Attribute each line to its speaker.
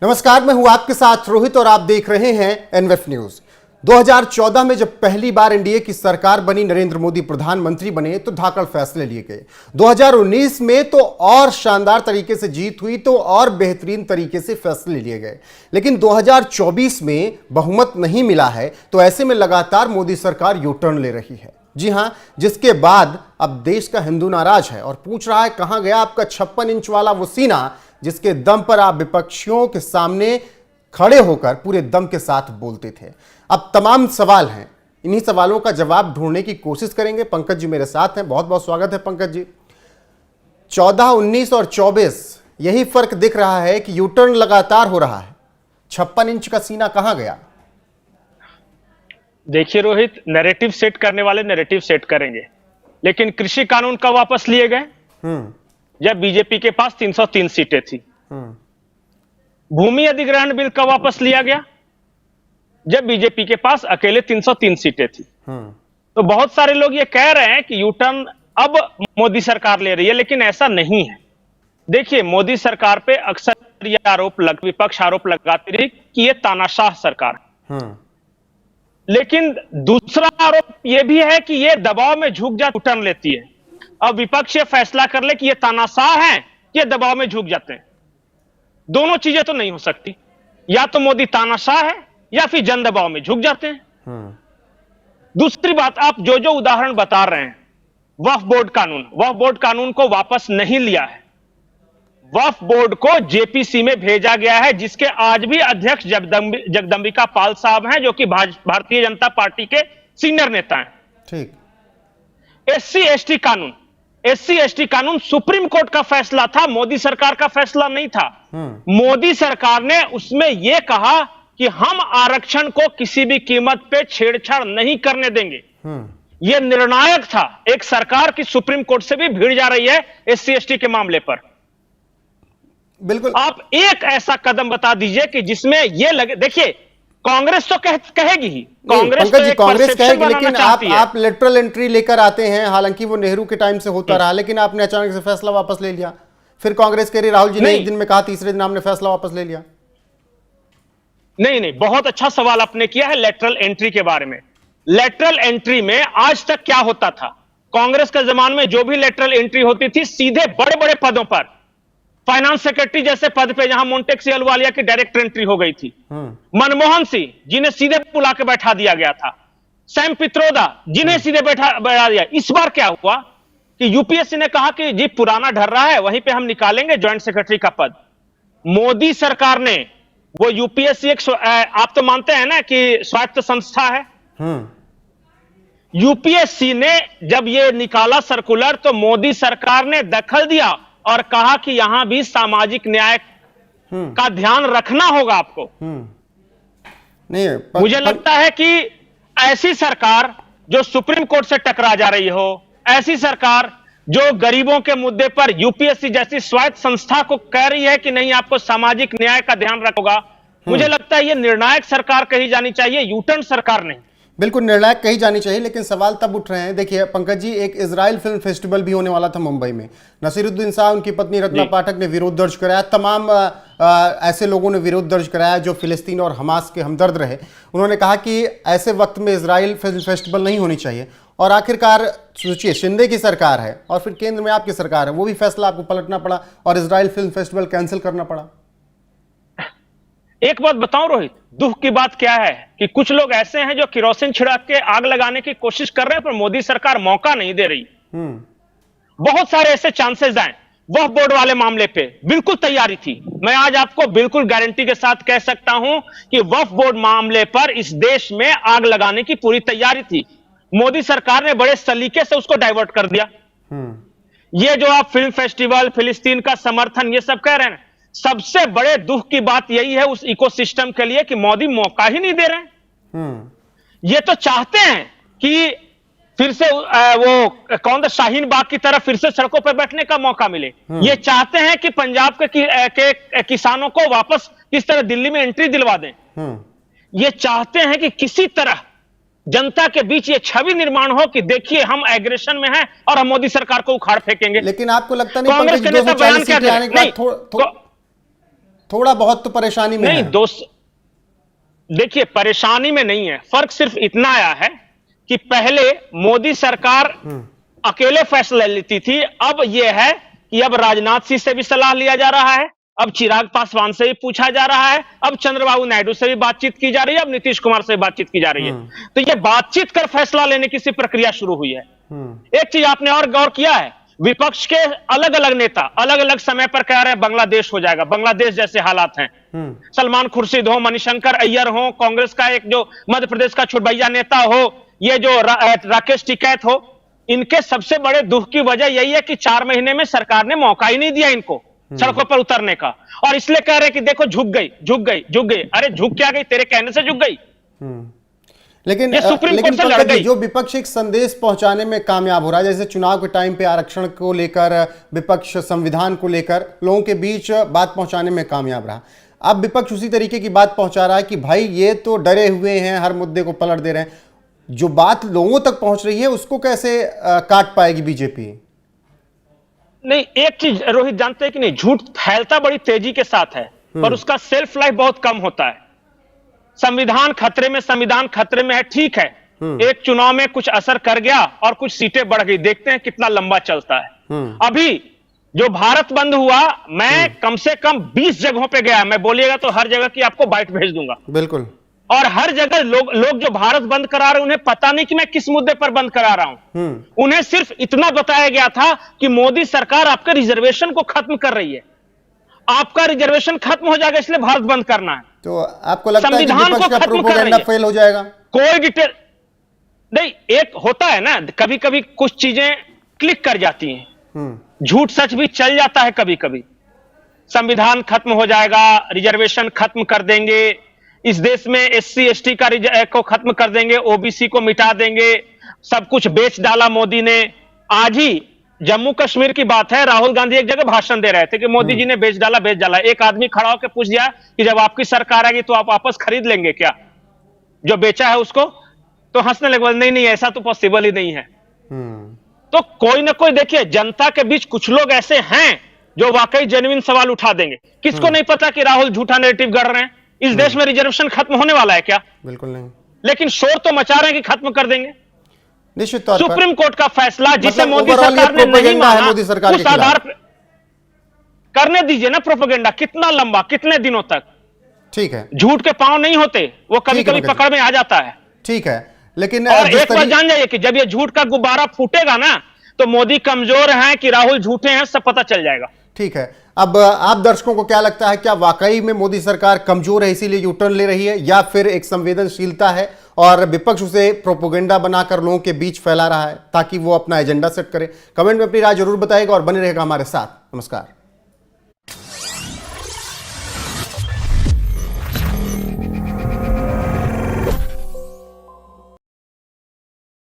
Speaker 1: नमस्कार, मैं हूं आपके साथ रोहित और आप देख रहे हैं एनवेफ न्यूज। 2014 में जब पहली बार एनडीए की सरकार बनी, नरेंद्र मोदी प्रधानमंत्री बने तो धाकड़ फैसले लिए गए। 2019 में तो और शानदार तरीके से जीत हुई, तो और बेहतरीन तरीके से फैसले लिए गए। लेकिन 2024 में बहुमत नहीं मिला है, तो ऐसे में लगातार मोदी सरकार यू टर्न ले रही है। जी हां, जिसके बाद अब देश का हिंदू नाराज है और पूछ रहा है कहां गया आपका 56 इंच वाला वो सीना, जिसके दम पर आप विपक्षियों के सामने खड़े होकर पूरे दम के साथ बोलते थे। अब तमाम सवाल हैं, इन्हीं सवालों का जवाब ढूंढने की कोशिश करेंगे। पंकज जी मेरे साथ हैं, बहुत बहुत स्वागत है पंकज जी। 14, 19 और 24 यही फर्क दिख रहा है कि यूटर्न लगातार हो रहा है। 56 इंच का सीना कहां गया?
Speaker 2: देखिए रोहित, नैरेटिव सेट करने वाले नैरेटिव सेट करेंगे, लेकिन कृषि कानून कब वापस लिए गए? जब बीजेपी के पास 303 सीटें थी। भूमि अधिग्रहण बिल कब वापस लिया गया? जब बीजेपी के पास अकेले 303 सीटें थी। तो बहुत सारे लोग ये कह रहे हैं कि यू टर्न अब मोदी सरकार ले रही है, लेकिन ऐसा नहीं है। देखिए, मोदी सरकार पे अक्सर यह विपक्ष आरोप लगाती रही कि ये तानाशाह सरकार है। लेकिन दूसरा आरोप यह भी है कि ये दबाव में झुक जा टर्न लेती है। अब विपक्ष ये फैसला कर ले कि ये तानाशाह है, ये दबाव में झुक जाते हैं। दोनों चीजें तो नहीं हो सकती, या तो मोदी तानाशाह है या फिर जन दबाव में झुक जाते हैं। दूसरी बात, आप जो जो उदाहरण बता रहे हैं, वक्फ बोर्ड कानून को वापस नहीं लिया है। वक्फ बोर्ड को जेपीसी में भेजा गया है, जिसके आज भी अध्यक्ष जगदंबिका पाल साहब हैं, जो कि भारतीय जनता पार्टी के सीनियर नेता हैं।
Speaker 1: ठीक।
Speaker 2: एससी एसटी कानून सुप्रीम कोर्ट का फैसला था, मोदी सरकार का फैसला नहीं था। मोदी सरकार ने उसमें यह कहा कि हम आरक्षण को किसी भी कीमत पे छेड़छाड़ नहीं करने देंगे। यह निर्णायक था। एक सरकार की सुप्रीम कोर्ट से भी भिड़ जा रही है एससी एसटी के मामले पर।
Speaker 1: बिल्कुल।
Speaker 2: आप एक ऐसा कदम बता दीजिए कि जिसमें यह लगे। देखिए, कांग्रेस तो कहेगी ही, कांग्रेस
Speaker 1: कहेगी, लेकिन आप लेटरल एंट्री लेकर आते हैं। हालांकि वो नेहरू के टाइम से होता रहा, लेकिन आपने अचानक से फैसला वापस ले लिया। फिर कांग्रेस कह रही, राहुल जी ने एक दिन में कहा, तीसरे दिन आपने फैसला वापस ले लिया।
Speaker 2: नहीं, बहुत अच्छा सवाल आपने किया है लेटरल एंट्री के बारे में। लेटरल एंट्री में आज तक क्या होता था? कांग्रेस के जमाने में जो भी लेटरल एंट्री होती थी, सीधे बड़े बड़े पदों पर, फाइनेंस सेक्रेटरी जैसे पद पे, जहां मोंटेक्सी अहलूवालिया की डायरेक्ट एंट्री हो गई थी, मनमोहन सिंह जिन्हें सीधे बुला के बैठा दिया गया था, सैम पित्रोदा जिन्हें सीधे बैठा दिया। इस बार क्या हुआ कि यूपीएससी ने कहा कि जी पुराना ढर रहा है, वहीं पे हम निकालेंगे ज्वाइंट सेक्रेटरी का पद। मोदी सरकार ने वो यूपीएससी आप तो मानते हैं ना कि स्वायत्त संस्था है। यूपीएससी ने जब ये निकाला सर्कुलर, तो मोदी सरकार ने दखल दिया और कहा कि यहां भी सामाजिक न्याय का ध्यान रखना होगा आपको।
Speaker 1: नहीं,
Speaker 2: मुझे लगता है कि ऐसी सरकार जो सुप्रीम कोर्ट से टकरा जा रही हो, ऐसी सरकार जो गरीबों के मुद्दे पर यूपीएससी जैसी स्वायत्त संस्था को कह रही है कि नहीं आपको सामाजिक न्याय का ध्यान रखोगा, मुझे लगता है यह निर्णायक सरकार कही जानी चाहिए, यूटर्न सरकार नहीं।
Speaker 1: बिल्कुल निर्णायक कही जानी चाहिए, लेकिन सवाल तब उठ रहे हैं। देखिए पंकज जी, एक इजराइल फिल्म फेस्टिवल भी होने वाला था मुंबई में। नसीरुद्दीन शाह, उनकी पत्नी रत्ना पाठक ने विरोध दर्ज कराया। तमाम ऐसे लोगों ने विरोध दर्ज कराया जो फिलिस्तीन और हमास के हमदर्द रहे। उन्होंने कहा कि ऐसे वक्त में इजराइल फिल्म फेस्टिवल नहीं होनी चाहिए। और आखिरकार सोचिए, शिंदे की सरकार है और फिर केंद्र में आपकी सरकार है, वो भी फैसला आपको पलटना पड़ा और इजराइल फिल्म फेस्टिवल कैंसिल करना पड़ा।
Speaker 2: एक बात बताऊं रोहित, दुख की बात क्या है कि कुछ लोग ऐसे हैं जो किरोसिन छिड़क के आग लगाने की कोशिश कर रहे हैं, पर मोदी सरकार मौका नहीं दे रही। बहुत सारे ऐसे चांसेस आए। वक्फ बोर्ड वाले मामले पे बिल्कुल तैयारी थी। मैं आज आपको बिल्कुल गारंटी के साथ कह सकता हूं कि वक्फ बोर्ड मामले पर इस देश में आग लगाने की पूरी तैयारी थी। मोदी सरकार ने बड़े सलीके से उसको डाइवर्ट कर दिया। ये जो आप फिल्म फेस्टिवल, फिलिस्तीन का समर्थन, ये सब कह रहे हैं, सबसे बड़े दुख की बात यही है उस इकोसिस्टम के लिए कि मोदी मौका ही नहीं दे रहे हैं। ये तो चाहते हैं कि फिर से वो शाहीन बाग की तरफ फिर से सड़कों पर बैठने का मौका मिले। ये चाहते हैं कि पंजाब के किसानों को वापस किस तरह दिल्ली में एंट्री दिलवा दें। ये चाहते हैं कि किसी तरह जनता के बीच ये छवि निर्माण हो कि देखिए हम एग्रेशन में हैं और हम मोदी सरकार को उखाड़ फेंकेंगे।
Speaker 1: लेकिन आपको लगता नहीं
Speaker 2: कांग्रेस के नेता बयान क्या करें?
Speaker 1: थोड़ा बहुत तो परेशानी में
Speaker 2: नहीं
Speaker 1: है।
Speaker 2: दोस्त, देखिए परेशानी में नहीं है, फर्क सिर्फ इतना आया है कि पहले मोदी सरकार अकेले फैसला लेती थी, अब यह है कि अब राजनाथ सिंह से भी सलाह लिया जा रहा है, अब चिराग पासवान से भी पूछा जा रहा है, अब चंद्रबाबू नायडू से भी बातचीत की जा रही है, अब नीतीश कुमार से बातचीत की जा रही है। तो यह बातचीत कर फैसला लेने की सी प्रक्रिया शुरू हुई है। एक चीज आपने और गौर किया है, विपक्ष के अलग अलग नेता अलग अलग समय पर कह रहे हैं बांग्लादेश हो जाएगा, बांग्लादेश जैसे हालात हैं। सलमान खुर्शीद हो, मणिशंकर अय्यर हो, कांग्रेस का एक जो मध्य प्रदेश का छुटभैया नेता हो, ये जो राकेश टिकैत हो, इनके सबसे बड़े दुख की वजह यही है कि 4 महीने में सरकार ने मौका ही नहीं दिया इनको सड़कों पर उतरने का, और इसलिए कह रहे हैं कि देखो झुक गई झुक गई झुक गई। अरे झुक क्या गई, तेरे कहने से झुक गई।
Speaker 1: लेकिन
Speaker 2: सुप्रीम कोर्ट से लड़
Speaker 1: पंकज जी,
Speaker 2: गई।
Speaker 1: जो विपक्ष एक संदेश पहुंचाने में कामयाब हो रहा है, जैसे चुनाव के टाइम पे आरक्षण को लेकर विपक्ष संविधान को लेकर लोगों के बीच बात पहुंचाने में कामयाब रहा, अब विपक्ष उसी तरीके की बात पहुंचा रहा है कि भाई ये तो डरे हुए हैं, हर मुद्दे को पलट दे रहे हैं। जो बात लोगों तक पहुंच रही है उसको कैसे काट पाएगी बीजेपी?
Speaker 2: नहीं, एक चीज रोहित जानते हैं कि नहीं, झूठ फैलता बड़ी तेजी के साथ है पर उसका सेल्फ लाइफ बहुत कम होता है। संविधान खतरे में है, ठीक है, एक चुनाव में कुछ असर कर गया और कुछ सीटें बढ़ गई, देखते हैं कितना लंबा चलता है। अभी जो भारत बंद हुआ, मैं कम से कम 20 जगहों पे गया, मैं बोलिएगा तो हर जगह की आपको बाइट भेज दूंगा।
Speaker 1: बिल्कुल।
Speaker 2: और हर जगह लोग जो भारत बंद करा रहे हैं, उन्हें पता नहीं कि मैं किस मुद्दे पर बंद करा रहा हूं। उन्हें सिर्फ इतना बताया गया था कि मोदी सरकार आपके रिजर्वेशन को खत्म कर रही है, आपका रिजर्वेशन खत्म हो जाएगा इसलिए भारत बंद करना है।
Speaker 1: तो आपको लगता है कि
Speaker 2: संविधान
Speaker 1: विपक्ष
Speaker 2: को
Speaker 1: का
Speaker 2: खत्म कर रही
Speaker 1: प्रोपेगेंडा
Speaker 2: है।
Speaker 1: फेल हो जाएगा?
Speaker 2: कोई डिटेल नहीं, एक होता है ना, कभी कभी कुछ चीजें क्लिक कर जाती हैं, झूठ सच भी चल जाता है कभी कभी। संविधान खत्म हो जाएगा, रिजर्वेशन खत्म कर देंगे, इस देश में एससी एसटी को खत्म कर देंगे, ओबीसी को मिटा देंगे, सब कुछ बेच डाला मोदी ने। आज ही जम्मू कश्मीर की बात है, राहुल गांधी एक जगह भाषण दे रहे थे कि मोदी जी ने बेच डाला। एक आदमी खड़ा होकर पूछ दिया कि जब आपकी सरकार आएगी तो आप वापस खरीद लेंगे क्या जो बेचा है उसको? तो हंसने लगे, नहीं ऐसा तो पॉसिबल ही नहीं है। तो कोई ना कोई, देखिए जनता के बीच कुछ लोग ऐसे हैं जो वाकई जेन्युइन सवाल उठा देंगे। किसको नहीं पता कि राहुल झूठा नैरेटिव गढ़ रहे हैं? इस देश में रिजर्वेशन खत्म होने वाला है क्या?
Speaker 1: बिल्कुल नहीं।
Speaker 2: लेकिन शोर तो मचा रहे हैं कि खत्म कर देंगे।
Speaker 1: निश्चित तौर पर
Speaker 2: सुप्रीम कोर्ट का फैसला जिसे
Speaker 1: मतलब
Speaker 2: मोदी
Speaker 1: overall ये
Speaker 2: सरकार ने नहीं
Speaker 1: प्रोपेगेंडा है
Speaker 2: माना,
Speaker 1: मोदी सरकार के
Speaker 2: उस आधार
Speaker 1: खिलाफ।
Speaker 2: पर करने दीजिए ना प्रोपेगेंडा, कितना लंबा, कितने दिनों तक?
Speaker 1: ठीक है,
Speaker 2: झूठ के पांव नहीं होते, वो कभी
Speaker 1: ठीक है,
Speaker 2: कभी
Speaker 1: पंकज।
Speaker 2: पकड़ में आ जाता है।
Speaker 1: ठीक है, लेकिन
Speaker 2: और
Speaker 1: जिस
Speaker 2: एक बात जान जाइए कि जब ये झूठ का गुब्बारा फूटेगा ना, तो मोदी कमजोर हैं कि राहुल झूठे हैं, सब पता चल जाएगा।
Speaker 1: ठीक है, अब आप दर्शकों को क्या लगता है, क्या वाकई में मोदी सरकार कमजोर है इसीलिए यू टर्न ले रही है, या फिर एक संवेदनशीलता है और विपक्ष उसे प्रोपोगेंडा बनाकर लोगों के बीच फैला रहा है ताकि वो अपना एजेंडा सेट करे? कमेंट में अपनी राय जरूर बताइएगा और बने रहेगा हमारे साथ। नमस्कार।